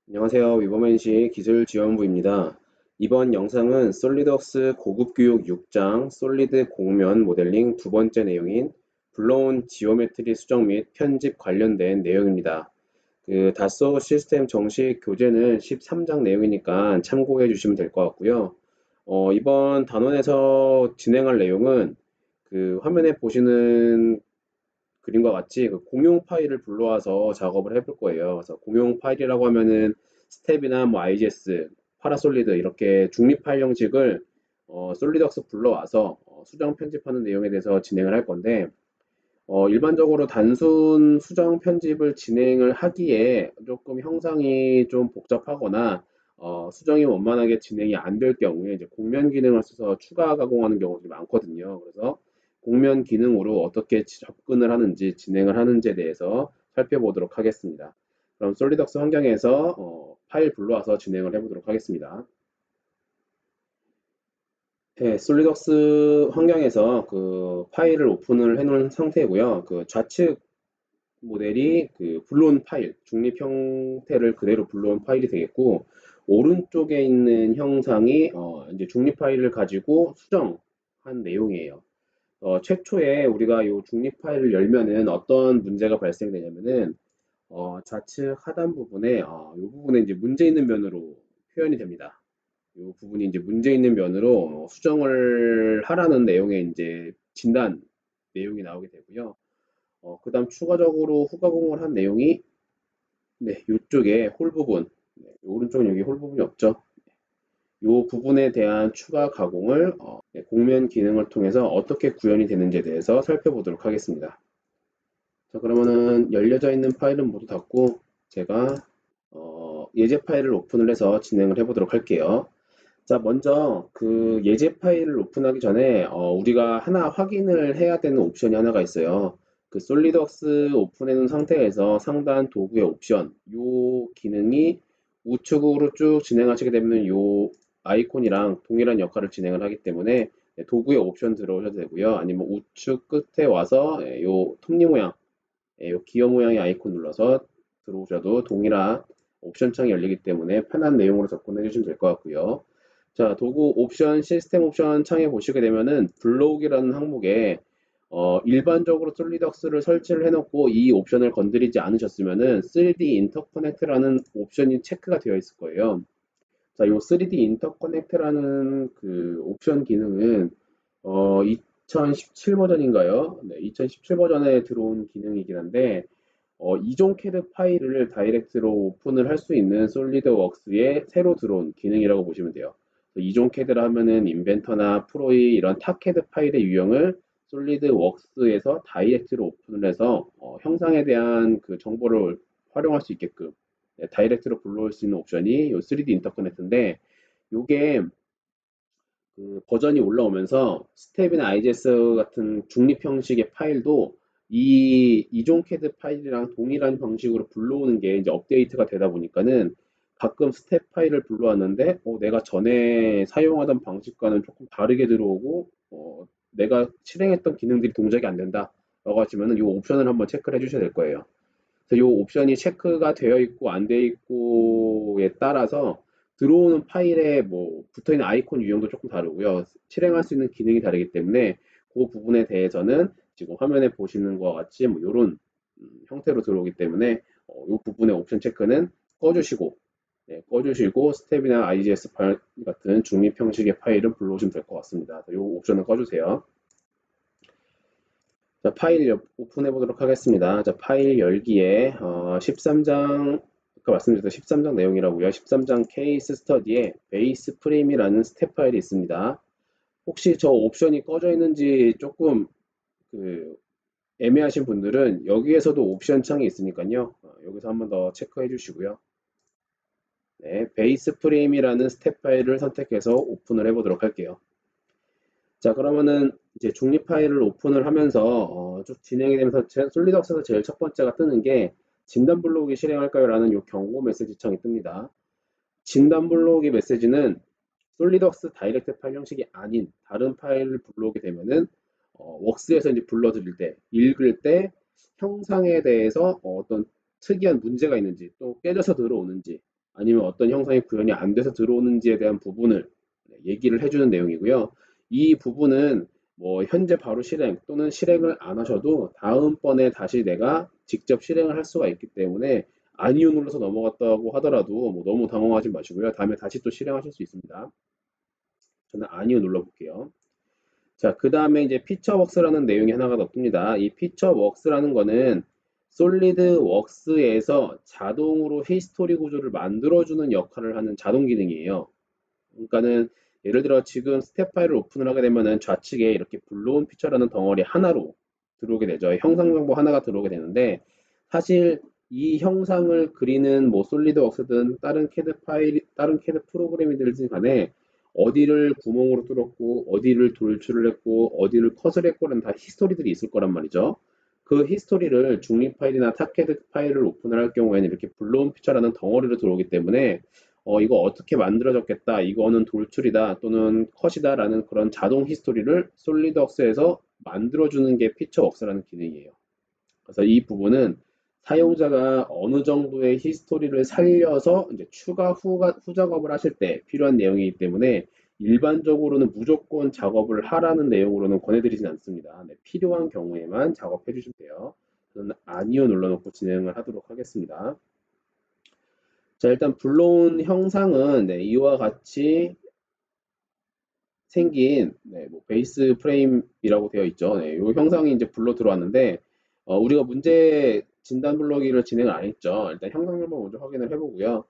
안녕하세요. 위버맨시 기술지원부입니다. 이번 영상은 솔리드웍스 고급교육 6장 솔리드 공면 모델링 두 번째 내용인 불러온 지오메트리 수정 및 편집 관련된 내용입니다. 다소 시스템 정식 교재는 13장 내용이니까 참고해 주시면 될 것 같고요. 이번 단원에서 진행할 내용은 화면에 보시는 그림과 같이 공용 파일을 불러와서 작업을 해볼 거예요. 그래서 공용 파일이라고 하면은 스텝이나 뭐 IGS, 파라솔리드 이렇게 중립 파일 형식을 솔리드웍스 불러와서 수정 편집하는 내용에 대해서 진행을 할 건데 일반적으로 단순 수정 편집을 진행을 하기에 조금 형상이 좀 복잡하거나 수정이 원만하게 진행이 안 될 경우에 이제 공면 기능을 써서 추가 가공하는 경우가 많거든요. 그래서 공면 기능으로 어떻게 접근을 하는지 진행을 하는지에 대해서 살펴보도록 하겠습니다. 그럼 솔리덕스 환경에서 파일 불러와서 진행을 해보도록 하겠습니다. 네, 솔리덕스 환경에서 파일을 오픈을 해놓은 상태고요. 좌측 모델이 불러온 파일, 중립 형태를 그대로 불러온 파일이 되겠고, 오른쪽에 있는 형상이 이제 중립 파일을 가지고 수정한 내용이에요. 최초에 우리가 이 중립 파일을 열면은 어떤 문제가 발생되냐면은 좌측 하단 부분에 이 부분에 이제 문제 있는 면으로 표현이 됩니다. 이 부분이 이제 문제 있는 면으로 수정을 하라는 내용의 이제 진단 내용이 나오게 되고요. 그다음 추가적으로 후가공을 한 내용이 네, 이쪽에 홀 부분, 네, 오른쪽 여기 홀 부분이 없죠. 이 부분에 대한 추가 가공을 네, 공면 기능을 통해서 어떻게 구현이 되는지에 대해서 살펴보도록 하겠습니다. 자, 그러면은 열려져 있는 파일은 모두 닫고 제가 예제 파일을 오픈을 해서 진행을 해보도록 할게요. 자, 먼저 예제 파일을 오픈하기 전에 우리가 하나 확인을 해야 되는 옵션이 하나가 있어요. 솔리드웍스 오픈해 놓은 상태에서 상단 도구의 옵션, 요 기능이 우측으로 쭉 진행하시게 되면 요 아이콘이랑 동일한 역할을 진행을 하기 때문에 네, 도구의 옵션 들어오셔도 되고요. 아니면 우측 끝에 와서 요 톱니 모양, 요 기어 모양의 아이콘 눌러서 들어오셔도 동일한 옵션 창이 열리기 때문에 편한 내용으로 접근해 주시면 될 것 같고요. 자, 도구 옵션, 시스템 옵션 창에 보시게 되면은 블록이라는 항목에 일반적으로 솔리덕스를 설치를 해놓고 이 옵션을 건드리지 않으셨으면은 3D 인터커넥트라는 옵션이 체크가 되어 있을 거예요. 자, 이 3D 인터커넥트라는 옵션 기능은 2017 버전인가요? 네, 2017 버전에 들어온 기능이긴 한데 이종 캐드 파일을 다이렉트로 오픈을 할 수 있는 솔리드웍스에 새로 들어온 기능이라고 보시면 돼요. 이종 캐드라 하면은 인벤터나 프로이 이런 탑 캐드 파일의 유형을 솔리드웍스에서 다이렉트로 오픈을 해서 형상에 대한 정보를 활용할 수 있게끔 네, 다이렉트로 불러올 수 있는 옵션이 이 3D 인터커넥트인데 이게 버전이 올라오면서 스텝이나 IGS 같은 중립 형식의 파일도 이 이종 캐드 파일이랑 동일한 방식으로 불러오는 게 이제 업데이트가 되다 보니까는 가끔 스텝 파일을 불러왔는데 내가 전에 사용하던 방식과는 조금 다르게 들어오고 내가 실행했던 기능들이 동작이 안 된다 라고 하시면은 이 옵션을 한번 체크를 해주셔야 될 거예요. 그래서 이 옵션이 체크가 되어 있고 안 되어 있고에 따라서 들어오는 파일에 뭐 붙어 있는 아이콘 유형도 조금 다르고요. 실행할 수 있는 기능이 다르기 때문에 그 부분에 대해서는 지금 화면에 보시는 것과 같이 뭐 이런 형태로 들어오기 때문에 이 부분의 옵션 체크는 꺼주시고 네, 꺼주시고 스텝이나 IGS 파일 같은 중립 형식의 파일을 불러오시면 될 것 같습니다. 이 옵션은 꺼주세요. 자, 파일 오픈해 보도록 하겠습니다. 자, 파일 열기에 13장 아까 말씀드렸던 13장 내용이라고요. 13장 케이스 스터디에 베이스 프레임이라는 스텝 파일이 있습니다. 혹시 저 옵션이 꺼져 있는지 조금 그 애매하신 분들은 여기에서도 옵션 창이 있으니까요. 여기서 한번 더 체크해 주시고요. 네, 베이스 프레임이라는 스텝 파일을 선택해서 오픈을 해 보도록 할게요. 자, 그러면은 이제 중립 파일을 오픈을 하면서 쭉 진행이 되면서 솔리드웍스에서 제일 첫 번째가 뜨는 게 진단 블록이 실행할까요? 라는 요 경고 메시지 창이 뜹니다. 진단 블록의 메시지는 솔리드웍스 다이렉트 파일 형식이 아닌 다른 파일을 불러오게 되면은 웍스에서 이제 불러드릴 때, 읽을 때 형상에 대해서 어떤 특이한 문제가 있는지 또 깨져서 들어오는지 아니면 어떤 형상이 구현이 안 돼서 들어오는지에 대한 부분을 얘기를 해주는 내용이고요. 이 부분은 뭐 현재 바로 실행 또는 실행을 안 하셔도 다음번에 다시 내가 직접 실행을 할 수가 있기 때문에 아니요 눌러서 넘어갔다고 하더라도 뭐 너무 당황하지 마시고요. 다음에 다시 또 실행하실 수 있습니다. 저는 아니요 눌러볼게요. 자, 그 다음에 이제 피처웍스라는 내용이 하나가 더 뜹니다. 이 피처웍스라는 거는 솔리드웍스에서 자동으로 히스토리 구조를 만들어주는 역할을 하는 자동 기능이에요. 그러니까는 예를 들어 지금 스텝 파일을 오픈을 하게 되면은 좌측에 이렇게 불러온 피처라는 덩어리 하나로 들어오게 되죠. 형상 정보 하나가 들어오게 되는데 사실 이 형상을 그리는 뭐 솔리드웍스든 다른 캐드 파일, 다른 캐드 프로그램이든 간에 어디를 구멍으로 뚫었고 어디를 돌출을 했고 어디를 컷을 했고는 다 히스토리들이 있을 거란 말이죠. 그 히스토리를 중립 파일이나 탑캐드 파일을 오픈을 할 경우에는 이렇게 불러온 피처라는 덩어리로 들어오기 때문에 이거 어떻게 만들어졌겠다, 이거는 돌출이다 또는 컷이다라는 그런 자동 히스토리를 솔리드웍스에서 만들어주는 게 피처웍스라는 기능이에요. 그래서 이 부분은 사용자가 어느 정도의 히스토리를 살려서 이제 추가 후 작업을 하실 때 필요한 내용이기 때문에 일반적으로는 무조건 작업을 하라는 내용으로는 권해드리진 않습니다. 네, 필요한 경우에만 작업해 주시면 돼요. 저는 아니요 눌러놓고 진행을 하도록 하겠습니다. 자, 일단 불러온 형상은 네, 이와 같이 생긴 뭐 베이스 프레임이라고 되어 있죠. 이 형상이 이제 불러 들어왔는데 우리가 문제 진단 불러기를 진행을 안 했죠. 일단 형상 한번 먼저 확인을 해보고요.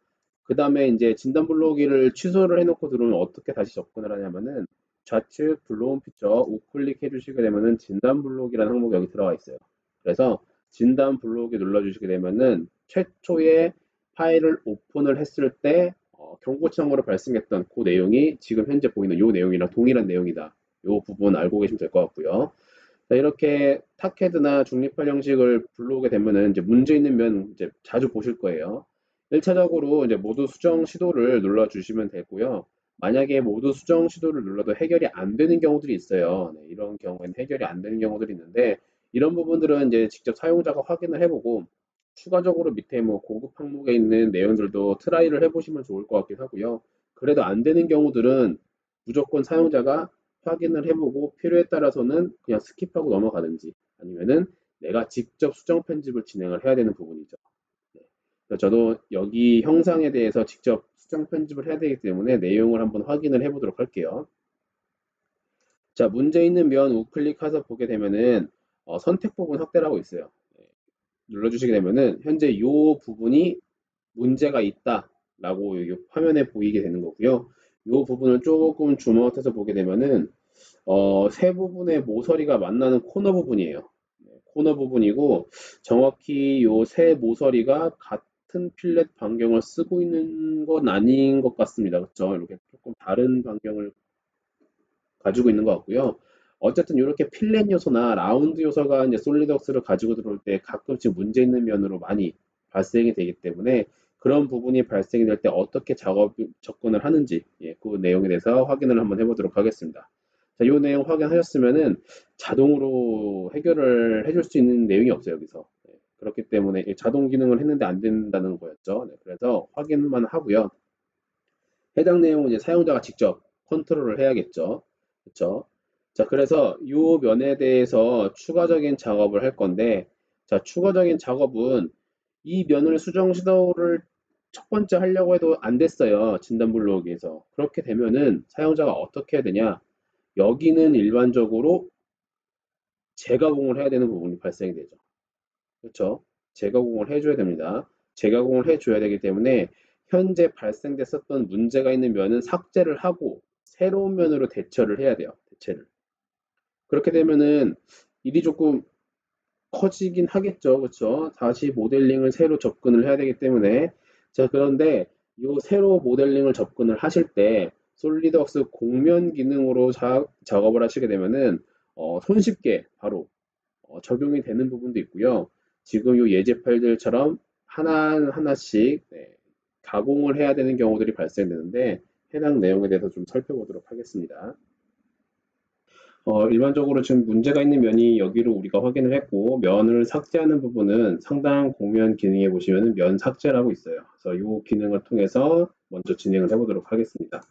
그 다음에 이제 진단 불러기를 취소를 해놓고 들어오면 어떻게 다시 접근을 하냐면은 좌측 불러온 피처 우클릭 해주시게 되면은 진단 불러기라는 항목이 여기 들어가 있어요. 그래서 진단 불러기 눌러주시게 되면은 최초의 파일을 오픈을 했을 때 경고창으로 발생했던 그 내용이 지금 현재 보이는 이 내용이랑 동일한 내용이다. 이 부분 알고 계시면 될 것 같고요. 자, 이렇게 탑캐드나 중립화 형식을 불러오게 되면은 이제 문제 있는 면 이제 자주 보실 거예요. 1차적으로 이제 모두 수정 시도를 눌러주시면 되고요. 만약에 모두 수정 시도를 눌러도 해결이 안 되는 경우들이 있어요. 네, 이런 경우에는 해결이 안 되는 경우들이 있는데 이런 부분들은 이제 직접 사용자가 확인을 해보고 추가적으로 밑에 뭐 고급 항목에 있는 내용들도 트라이를 해보시면 좋을 것 같긴 하고요. 그래도 안 되는 경우들은 무조건 사용자가 확인을 해보고 필요에 따라서는 그냥 스킵하고 넘어가든지 아니면은 내가 직접 수정 편집을 진행을 해야 되는 부분이죠. 네. 그래서 저도 여기 형상에 대해서 직접 수정 편집을 해야 되기 때문에 내용을 한번 확인을 해보도록 할게요. 자, 문제 있는 면 우클릭해서 보게 되면은 선택 부분 확대라고 있어요. 네. 눌러주시게 되면은 현재 이 부분이 문제가 있다라고 여기 화면에 보이게 되는 거고요. 이 부분을 조금 줌아웃해서 보게 되면은 세 부분의 모서리가 만나는 코너 부분이에요. 네, 코너 부분이고 정확히 이 세 모서리가 같은 필렛 반경을 쓰고 있는 건 아닌 것 같습니다. 그렇죠? 이렇게 조금 다른 반경을 가지고 있는 것 같고요. 어쨌든 이렇게 필렛 요소나 라운드 요소가 이제 솔리드웍스를 가지고 들어올 때 가끔씩 문제 있는 면으로 많이 발생이 되기 때문에 그런 부분이 발생이 될 때 어떻게 접근을 하는지 그 내용에 대해서 확인을 한번 해보도록 하겠습니다. 자, 이 내용 확인하셨으면은 자동으로 해결을 해줄 수 있는 내용이 없어요, 여기서. 그렇기 때문에 자동 기능을 했는데 안 된다는 거였죠. 그래서 확인만 하고요. 해당 내용은 이제 사용자가 직접 컨트롤을 해야겠죠. 그렇죠? 자, 그래서 이 면에 대해서 추가적인 작업을 할 건데, 자, 추가적인 작업은 이 면을 수정 시도를 첫 번째 하려고 해도 안 됐어요. 진단 블록에서. 그렇게 되면은 사용자가 어떻게 해야 되냐? 여기는 일반적으로 재가공을 해야 되는 부분이 발생이 되죠. 그렇죠? 재가공을 해줘야 됩니다. 재가공을 해줘야 되기 때문에 현재 발생됐었던 문제가 있는 면은 삭제를 하고 새로운 면으로 대처를 해야 돼요. 대체를. 그렇게 되면은 일이 조금 커지긴 하겠죠. 그렇죠? 다시 모델링을 새로 접근을 해야 되기 때문에 자, 그런데 이 새로 모델링을 접근을 하실 때 솔리드웍스 공면 기능으로 작업을 하시게 되면은 손쉽게 바로 적용이 되는 부분도 있고요. 지금 이 예제 파일들처럼 하나하나씩 가공을 해야 되는 경우들이 발생되는데 해당 내용에 대해서 좀 살펴보도록 하겠습니다. 일반적으로 지금 문제가 있는 면이 여기로 우리가 확인을 했고, 면을 삭제하는 부분은 상단 공면 기능에 보시면은 면 삭제라고 있어요. 그래서 이 기능을 통해서 먼저 진행을 해보도록 하겠습니다.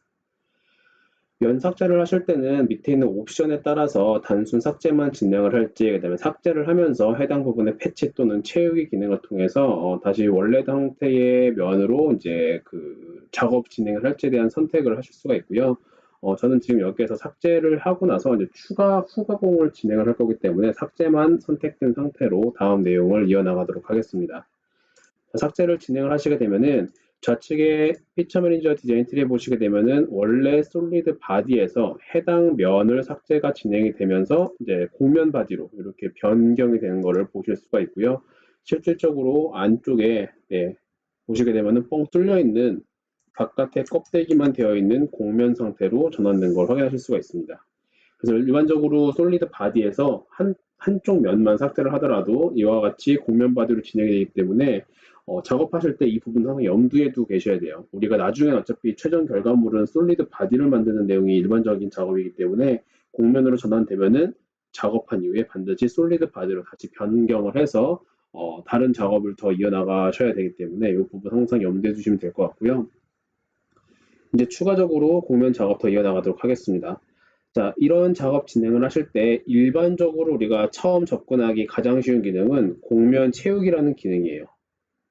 면 삭제를 하실 때는 밑에 있는 옵션에 따라서 단순 삭제만 진행을 할지, 그다음에 삭제를 하면서 해당 부분의 패치 또는 채우기 기능을 통해서 다시 원래 상태의 면으로 이제 그 작업 진행을 할지에 대한 선택을 하실 수가 있고요. 저는 지금 여기에서 삭제를 하고 나서 이제 추가 후가공을 진행을 할 거기 때문에 삭제만 선택된 상태로 다음 내용을 이어나가도록 하겠습니다. 삭제를 진행을 하시게 되면은 좌측에 피처 매니저 디자인 트리에 보시게 되면은 원래 솔리드 바디에서 해당 면을 삭제가 진행이 되면서 이제 곡면 바디로 이렇게 변경이 되는 것을 보실 수가 있고요. 실질적으로 안쪽에 보시게 되면은 뻥 뚫려 있는 바깥에 껍데기만 되어 있는 곡면 상태로 전환된 걸 확인하실 수가 있습니다. 그래서 일반적으로 솔리드 바디에서 한쪽 면만 삭제를 하더라도 이와 같이 곡면 바디로 진행이 되기 때문에 작업하실 때 이 부분 항상 염두에 두고 계셔야 돼요. 우리가 나중에 어차피 최종 결과물은 솔리드 바디를 만드는 내용이 일반적인 작업이기 때문에 곡면으로 전환되면은 작업한 이후에 반드시 솔리드 바디로 다시 변경을 해서 다른 작업을 더 이어나가셔야 되기 때문에 이 부분 항상 염두에 두시면 될 것 같고요. 이제 추가적으로 곡면 작업 더 이어나가도록 하겠습니다. 자, 이런 작업 진행을 하실 때 일반적으로 우리가 처음 접근하기 가장 쉬운 기능은 곡면 채우기라는 기능이에요.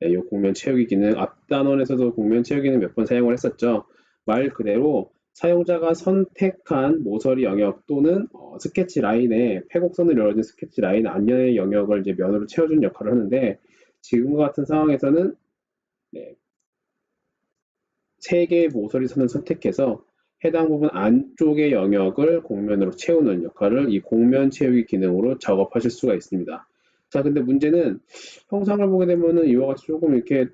네, 이 곡면 채우기 기능, 앞 단원에서도 곡면 채우기는 몇 번 사용을 했었죠. 말 그대로 사용자가 선택한 모서리 영역 또는 스케치 라인에 폐곡선을 이루어진 스케치 라인 안면의 영역을 이제 면으로 채워주는 역할을 하는데 지금과 같은 상황에서는 네, 3개의 모서리 선을 선택해서 해당 부분 안쪽의 영역을 곡면으로 채우는 역할을 이 곡면 채우기 기능으로 작업하실 수가 있습니다. 자, 근데 문제는 형상을 보게 되면은 이와 같이 조금 이렇게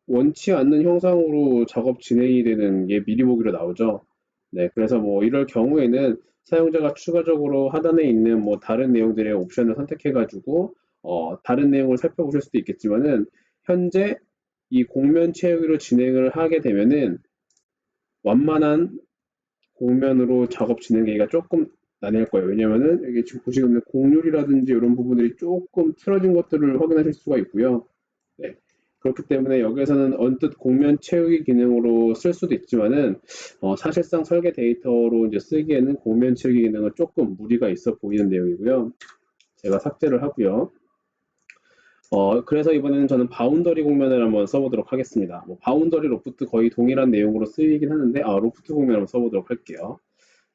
원치 않는 형상으로 작업 진행이 되는 게 미리 보기로 나오죠. 네, 그래서 뭐 이럴 경우에는 사용자가 추가적으로 하단에 있는 뭐 다른 내용들의 옵션을 선택해가지고 다른 내용을 살펴보실 수도 있겠지만은 현재 이 곡면 채우기로 진행을 하게 되면은 완만한 곡면으로 작업 진행하기가 조금 난해할 거예요. 왜냐면은 여기 지금 보시면 곡률이라든지 이런 부분들이 조금 틀어진 것들을 확인하실 수가 있고요. 네. 그렇기 때문에 여기에서는 언뜻 곡면 채우기 기능으로 쓸 수도 있지만은 사실상 설계 데이터로 이제 쓰기에는 곡면 채우기 기능은 조금 무리가 있어 보이는 내용이고요. 제가 삭제를 하고요. 그래서 이번에는 저는 바운더리 곡면을 한번 써보도록 하겠습니다. 뭐 바운더리 로프트 거의 동일한 내용으로 쓰이긴 하는데 로프트 곡면 한번 써보도록 할게요.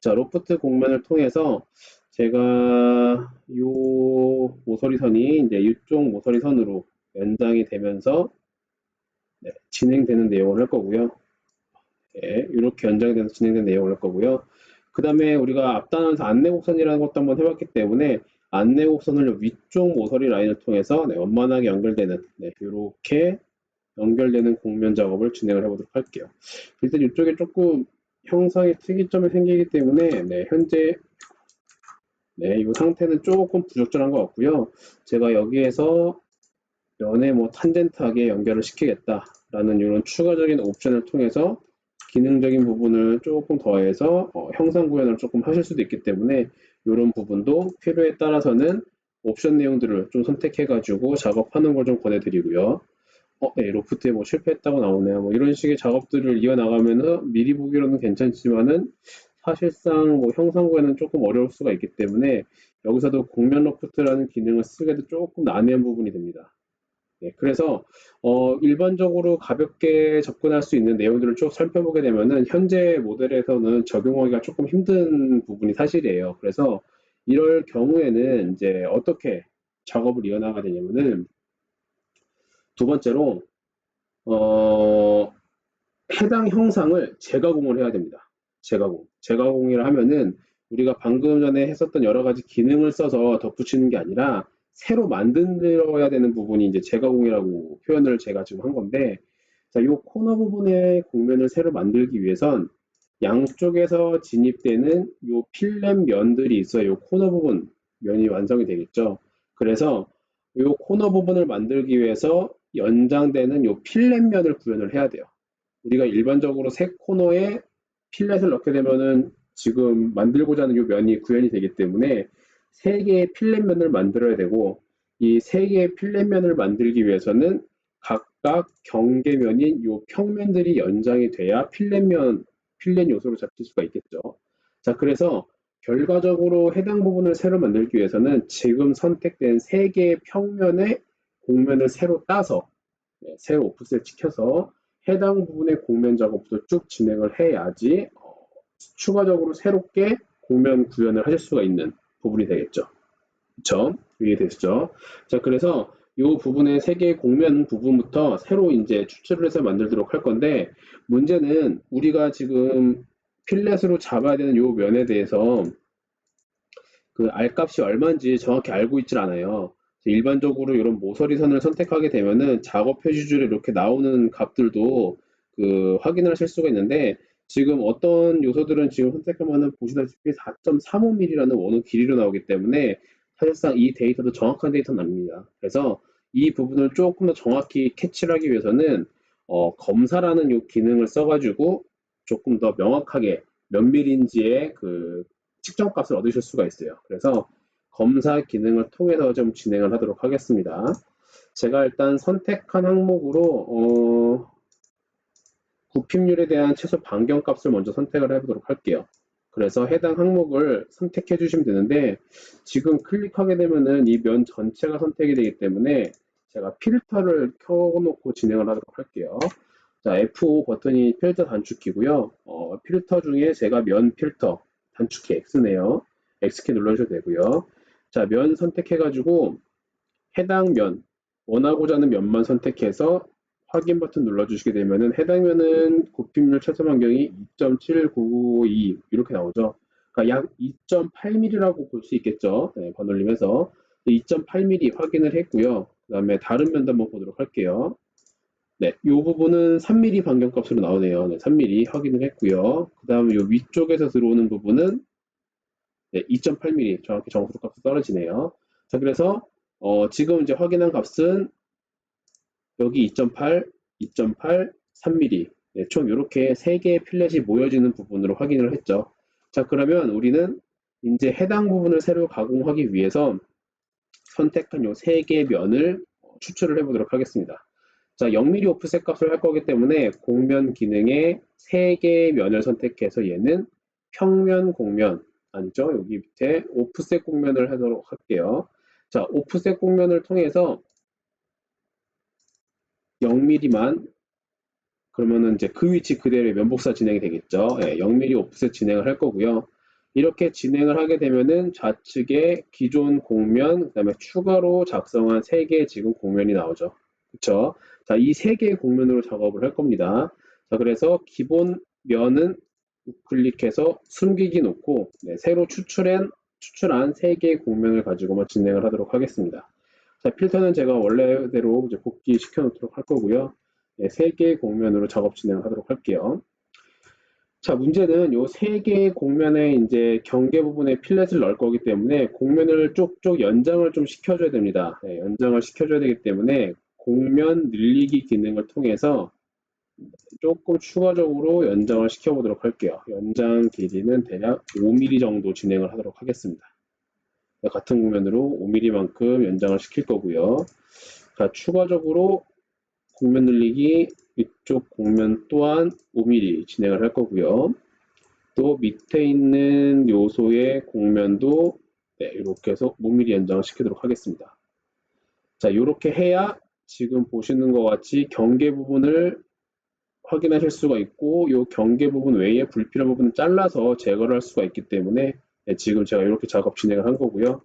자, 로프트 곡면을 통해서 제가 요 모서리선이 이제 이쪽 모서리선으로 연장이 되면서 진행되는 내용을 할 거고요. 네, 이렇게 연장이 돼서 진행되는 내용을 할 거고요. 그 다음에 우리가 앞단원에서 안내곡선이라는 것도 한번 해봤기 때문에 안내곡선을 위쪽 모서리 라인을 통해서 원만하게 연결되는 이렇게 연결되는 곡면 작업을 진행을 해보도록 할게요. 일단 이쪽에 조금 형상의 특이점이 생기기 때문에 현재 이 상태는 조금 부적절한 것 같고요. 제가 여기에서 면에 뭐 탄젠트하게 연결을 시키겠다라는 이런 추가적인 옵션을 통해서 기능적인 부분을 조금 더해서 형상 구현을 조금 하실 수도 있기 때문에 이런 부분도 필요에 따라서는 옵션 내용들을 좀 선택해가지고 작업하는 걸 좀 권해드리고요. 네, 로프트에 뭐 실패했다고 나오네요. 뭐 이런 식의 작업들을 이어나가면은 미리 보기로는 괜찮지만은 사실상 뭐 형상 구현은 조금 어려울 수가 있기 때문에 여기서도 곡면 로프트라는 기능을 쓰게도 조금 난해한 부분이 됩니다. 네, 그래서 일반적으로 가볍게 접근할 수 있는 내용들을 쭉 살펴보게 되면은 현재 모델에서는 적용하기가 조금 힘든 부분이 사실이에요. 그래서 이럴 경우에는 이제 어떻게 작업을 이어나가야 되냐면은 두 번째로 해당 형상을 재가공을 해야 됩니다. 재가공. 재가공이라 하면은 우리가 방금 전에 했었던 여러 가지 기능을 써서 덧붙이는 게 아니라 새로 만들어야 되는 부분이 이제 재가공이라고 표현을 제가 지금 한 건데, 자, 이 코너 부분의 곡면을 새로 만들기 위해선 양쪽에서 진입되는 이 필렛 면들이 있어요. 이 코너 부분 면이 완성이 되겠죠. 그래서 이 코너 부분을 만들기 위해서 연장되는 이 필렛 면을 구현을 해야 돼요. 우리가 일반적으로 세 코너에 필렛을 넣게 되면은 지금 만들고자 하는 이 면이 구현이 되기 때문에 3개의 필렛면을 만들어야 되고, 이 3개의 필렛면을 만들기 위해서는 각각 경계면인 이 평면들이 연장이 돼야 필렛 요소로 잡힐 수가 있겠죠. 자, 그래서 결과적으로 해당 부분을 새로 만들기 위해서는 지금 선택된 3개의 평면의 공면을 새로 따서, 새로 오프셋 시켜서 해당 부분의 공면 작업도 쭉 진행을 해야지 추가적으로 새롭게 공면 구현을 하실 수가 있는 부분이 되겠죠. 그쵸? 이해되시죠? 자, 그래서 이 부분의 3개의 공면 부분부터 새로 이제 추출을 해서 만들도록 할 건데, 문제는 우리가 지금 필렛으로 잡아야 되는 이 면에 대해서 그 R값이 얼마인지 정확히 알고 있질 않아요. 일반적으로 이런 모서리 선을 선택하게 되면은 작업 표시줄에 이렇게 나오는 값들도 그 확인을 하실 수가 있는데, 지금 어떤 요소들은 지금 선택하면은 보시다시피 4.35mm라는 원호 길이로 나오기 때문에 사실상 이 데이터도 정확한 데이터는 아닙니다. 그래서 이 부분을 조금 더 정확히 캐치를 하기 위해서는 검사라는 요 기능을 써가지고 조금 더 명확하게 몇 밀인지의 그 측정값을 얻으실 수가 있어요. 그래서 검사 기능을 통해서 좀 진행을 하도록 하겠습니다. 제가 일단 선택한 항목으로 굽힘률에 대한 최소 반경값을 먼저 선택을 해보도록 할게요. 그래서 해당 항목을 선택해 주시면 되는데, 지금 클릭하게 되면은 이 면 전체가 선택이 되기 때문에 제가 필터를 켜놓고 진행을 하도록 할게요. 자, F5 버튼이 필터 단축키고요. 필터 중에 제가 면 필터 단축키 X네요. X키 눌러주셔도 되고요. 자, 면 선택해가지고 해당 면, 원하고자 하는 면만 선택해서 확인 버튼 눌러주시게 되면은 해당 면은 곱힘률 최소 반경이 2.7952 이렇게 나오죠. 그러니까 약 2.8mm라고 볼 수 있겠죠. 네, 반올림해서 2.8mm 확인을 했고요. 그 다음에 다른 면도 한번 보도록 할게요. 네, 이 부분은 3mm 반경값으로 나오네요. 네, 3mm 확인을 했고요. 그 다음에 이 위쪽에서 들어오는 부분은 네, 2.8mm 정확히 정수로 값이 떨어지네요. 자, 그래서 지금 이제 확인한 값은 여기 2.8, 2.8, 3mm. 네, 총 이렇게 3개의 필렛이 모여지는 부분으로 확인을 했죠. 자, 그러면 우리는 이제 해당 부분을 새로 가공하기 위해서 선택한 이 3개의 면을 추출을 해보도록 하겠습니다. 자, 0mm 오프셋 값을 할 거기 때문에 공면 기능에 3개의 면을 선택해서 얘는 평면 공면, 아니죠? 여기 밑에 오프셋 공면을 하도록 할게요. 자, 오프셋 공면을 통해서 0mm만, 그러면은 이제 그 위치 그대로 면복사 진행이 되겠죠. 예, 0mm 오프셋 진행을 할 거고요. 이렇게 진행을 하게 되면은 좌측에 기존 공면, 그 다음에 추가로 작성한 3개의 지금 공면이 나오죠. 그쵸? 자, 이 3개의 공면으로 작업을 할 겁니다. 자, 그래서 기본 면은 우클릭해서 숨기기 놓고, 네, 새로 추출한 3개의 공면을 가지고만 진행을 하도록 하겠습니다. 자, 필터는 제가 원래대로 이제 복귀시켜 놓도록 할 거고요. 네, 3개의 공면으로 작업 진행을 하도록 할게요. 자, 문제는 요 3개의 공면에 이제 경계 부분에 필렛을 넣을 거기 때문에 공면을 쪽쪽 연장을 좀 시켜줘야 됩니다. 네, 연장을 시켜줘야 되기 때문에 공면 늘리기 기능을 통해서 조금 추가적으로 연장을 시켜보도록 할게요. 연장 길이는 대략 5mm 정도 진행을 하도록 하겠습니다. 같은 공면으로 5mm만큼 연장을 시킬 거고요. 자, 추가적으로 공면 늘리기 위쪽 공면 또한 5mm 진행을 할 거고요. 또 밑에 있는 요소의 공면도 네, 이렇게 해서 5mm 연장을 시키도록 하겠습니다. 자, 이렇게 해야 지금 보시는 것 같이 경계 부분을 확인하실 수가 있고, 이 경계 부분 외에 불필요한 부분은 잘라서 제거를 할 수가 있기 때문에 네, 지금 제가 이렇게 작업 진행을 한 거고요.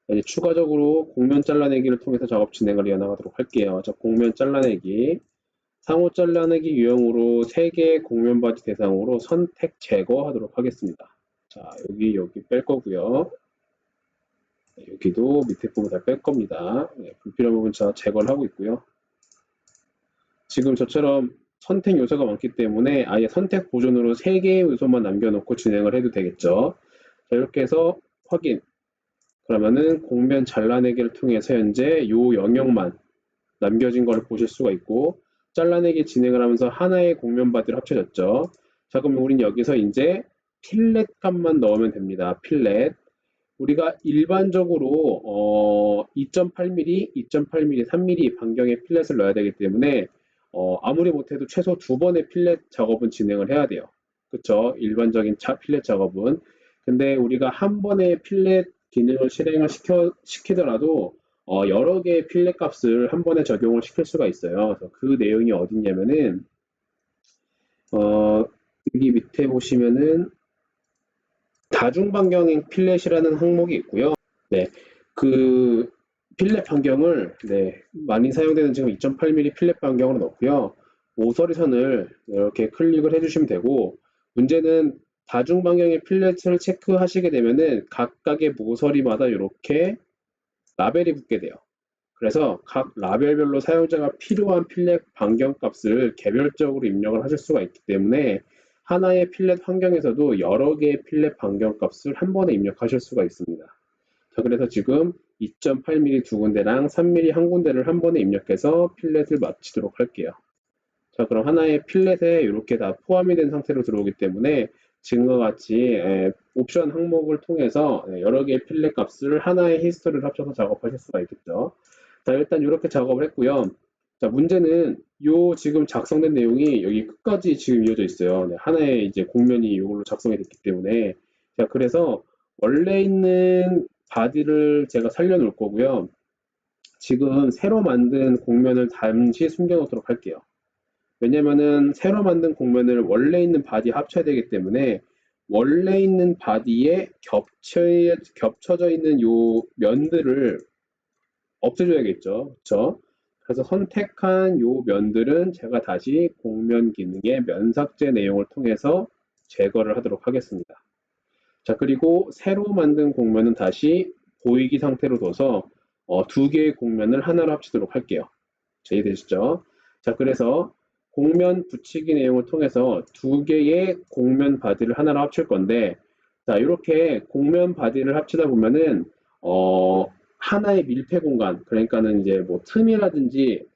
이제 추가적으로 공면 잘라내기를 통해서 작업 진행을 이어나가도록 할게요. 자, 공면 잘라내기. 상호 잘라내기 유형으로 3개의 공면 바디 대상으로 선택 제거하도록 하겠습니다. 자, 여기 뺄 거고요. 여기도 밑에 부분 다 뺄 겁니다. 네, 불필요한 부분 제거를 하고 있고요. 지금 저처럼 선택 요소가 많기 때문에 아예 선택 보존으로 3개의 요소만 남겨놓고 진행을 해도 되겠죠. 자, 이렇게 해서 확인. 그러면은 공면 잘라내기를 통해서 현재 요 영역만 남겨진 걸 보실 수가 있고, 잘라내기 진행을 하면서 하나의 공면 바디로 합쳐졌죠. 자, 그럼 우린 여기서 이제 필렛 값만 넣으면 됩니다. 필렛. 우리가 일반적으로 2.8mm, 2.8mm, 3mm 반경의 필렛을 넣어야 되기 때문에 아무리 못해도 최소 2번의 필렛 작업은 진행을 해야 돼요. 그쵸? 일반적인 필렛 작업은. 근데 우리가 한 번의 필렛 기능을 실행을 시키더라도 여러 개의 필렛 값을 한 번에 적용을 시킬 수가 있어요. 그래서 그 내용이 어딨냐면은 여기 밑에 보시면은 다중반경 필렛이라는 항목이 있고요. 네, 그 필렛 반경을 많이 사용되는 지금 2.8mm 필렛 반경으로 넣고요. 모서리 선을 이렇게 클릭을 해주시면 되고, 문제는 다중반경의 필렛을 체크하시게 되면은 각각의 모서리마다 이렇게 라벨이 붙게 돼요. 그래서 각 라벨별로 사용자가 필요한 필렛 반경 값을 개별적으로 입력을 하실 수가 있기 때문에 하나의 필렛 환경에서도 여러 개의 필렛 반경 값을 한 번에 입력하실 수가 있습니다. 자, 그래서 지금 2.8mm 두 군데랑 3mm 한 군데를 한 번에 입력해서 필렛을 마치도록 할게요. 자, 그럼 하나의 필렛에 이렇게 다 포함이 된 상태로 들어오기 때문에 지금과 같이 옵션 항목을 통해서 여러 개의 필렛 값을 하나의 히스토리를 합쳐서 작업하실 수가 있겠죠. 자, 일단 이렇게 작업을 했고요. 자, 문제는 요 지금 작성된 내용이 여기 끝까지 지금 이어져 있어요. 네, 하나의 이제 공면이 이걸로 작성이 됐기 때문에. 자, 그래서 원래 있는 바디를 제가 살려놓을 거고요. 지금 새로 만든 공면을 잠시 숨겨놓도록 할게요. 왜냐면은 새로 만든 공면을 원래 있는 바디에 합쳐야 되기 때문에 원래 있는 바디에 겹쳐져 있는 요 면들을 없애줘야겠죠. 그렇죠? 그래서 선택한 요 면들은 제가 다시 공면 기능의 면 삭제 내용을 통해서 제거를 하도록 하겠습니다. 자, 그리고 새로 만든 공면은 다시 보이기 상태로 둬서 두 개의 공면을 하나로 합치도록 할게요. 자, 이해되시죠? 자, 그래서 공면 붙이기 내용을 통해서 두 개의 공면 바디를 하나로 합칠 건데, 자, 이렇게 공면 바디를 합치다 보면은 하나의 밀폐 공간, 그러니까는 이제 뭐 틈이라든지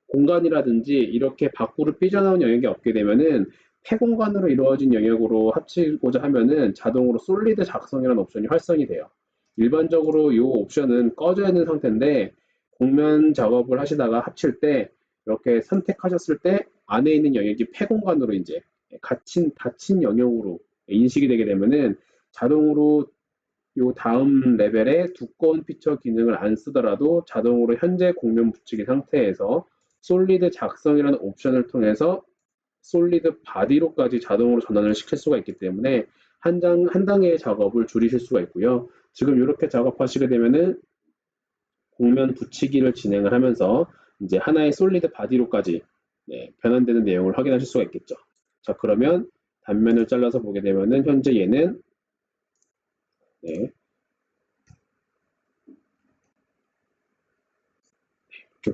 공간이라든지 이렇게 밖으로 삐져나온 영역이 없게 되면은 폐공간으로 이루어진 영역으로 합치고자 하면은 자동으로 솔리드 작성이라는 옵션이 활성이 돼요. 일반적으로 이 옵션은 꺼져 있는 상태인데 공면 작업을 하시다가 합칠 때 이렇게 선택하셨을 때 안에 있는 영역이 폐공간으로 이제 닫힌 영역으로 인식이 되게 되면은 자동으로 요 다음 레벨의 두꺼운 피처 기능을 안 쓰더라도 자동으로 현재 공면 붙이기 상태에서 솔리드 작성이라는 옵션을 통해서 솔리드 바디로까지 자동으로 전환을 시킬 수가 있기 때문에 한 단계의 작업을 줄이실 수가 있고요. 지금 이렇게 작업하시게 되면은 공면 붙이기를 진행을 하면서 이제 하나의 솔리드 바디로까지 변환되는 내용을 확인하실 수가 있겠죠. 자, 그러면 단면을 잘라서 보게 되면은 현재 얘는 이렇게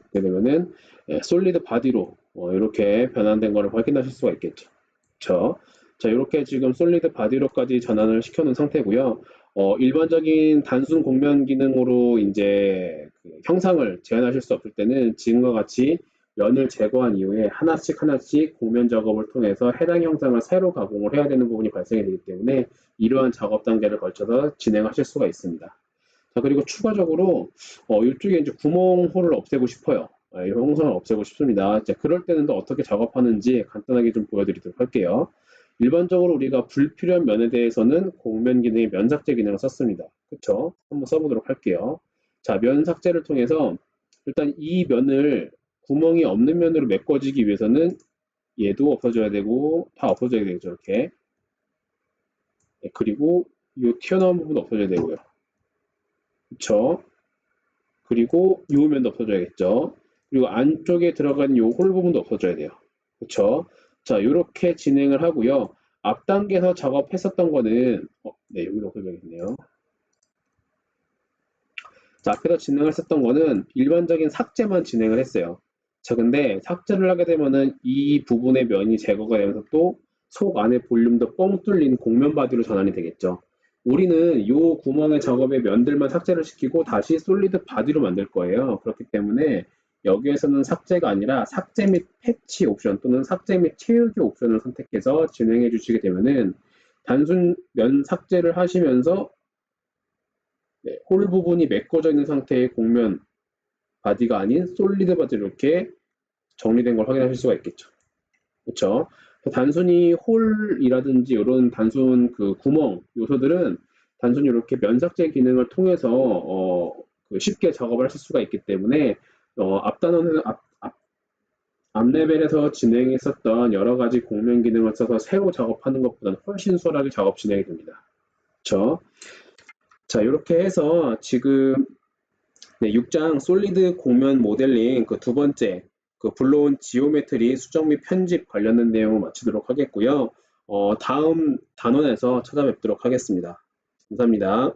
보게 되면은 솔리드 바디로 이렇게 변환된 것을 확인하실 수가 있겠죠. 그렇죠? 자, 이렇게 지금 솔리드 바디로까지 전환을 시켜놓은 상태고요. 일반적인 단순 공면 기능으로 이제 그 형상을 재현하실 수 없을 때는 지금과 같이 면을 제거한 이후에 하나씩 하나씩 공면 작업을 통해서 해당 형상을 새로 가공을 해야 되는 부분이 발생이 되기 때문에 이러한 작업 단계를 거쳐서 진행하실 수가 있습니다. 자, 그리고 추가적으로 이쪽에 이제 구멍홀을 없애고 싶어요. 이 형상을 없애고 싶습니다. 자, 그럴 때는 또 어떻게 작업하는지 간단하게 좀 보여드리도록 할게요. 일반적으로 우리가 불필요한 면에 대해서는 공면 기능의 면 삭제 기능을 썼습니다. 그쵸? 한번 써보도록 할게요. 자, 면 삭제를 통해서 일단 이 면을 구멍이 없는 면으로 메꿔지기 위해서는 얘도 없어져야 되고 다 없어져야 되겠죠. 이렇게. 그리고 이 튀어나온 부분도 없어져야 되고요. 그쵸? 그리고 이 면도 없어져야겠죠. 그리고 안쪽에 들어간 이 홀 부분도 없어져야 돼요. 그쵸? 자, 이렇게 진행을 하고요. 앞 단계에서 작업했었던 거는 네, 여기도 없어져야겠네요. 자, 앞에서 진행을 했었던 거는 일반적인 삭제만 진행을 했어요. 자, 근데 삭제를 하게 되면은 이 부분의 면이 제거가 되면서 또 속 안에 볼륨도 뻥 뚫린 공면 바디로 전환이 되겠죠. 우리는 이 구멍의 작업의 면들만 삭제를 시키고 다시 솔리드 바디로 만들 거예요. 그렇기 때문에 여기에서는 삭제가 아니라 삭제 및 패치 옵션 또는 삭제 및 채우기 옵션을 선택해서 진행해 주시게 되면은 단순 면 삭제를 하시면서 네, 홀 부분이 메꿔져 있는 상태의 곡면 바디가 아닌 솔리드 바디로 이렇게 정리된 걸 확인하실 수가 있겠죠. 그렇죠? 단순히 홀이라든지 이런 단순 그 구멍 요소들은 단순히 이렇게 면삭제 기능을 통해서 그 쉽게 작업을 하실 수가 있기 때문에 앞단원에서 앞 레벨에서 진행했었던 여러 가지 곡면 기능을 써서 새로 작업하는 것보다는 훨씬 수월하게 작업 진행이 됩니다. 그렇죠? 자, 이렇게 해서 지금 네, 6장 솔리드 곡면 모델링 그 두 번째 그 불러온 지오메트리 수정 및 편집 관련된 내용을 마치도록 하겠고요. 다음 단원에서 찾아뵙도록 하겠습니다. 감사합니다.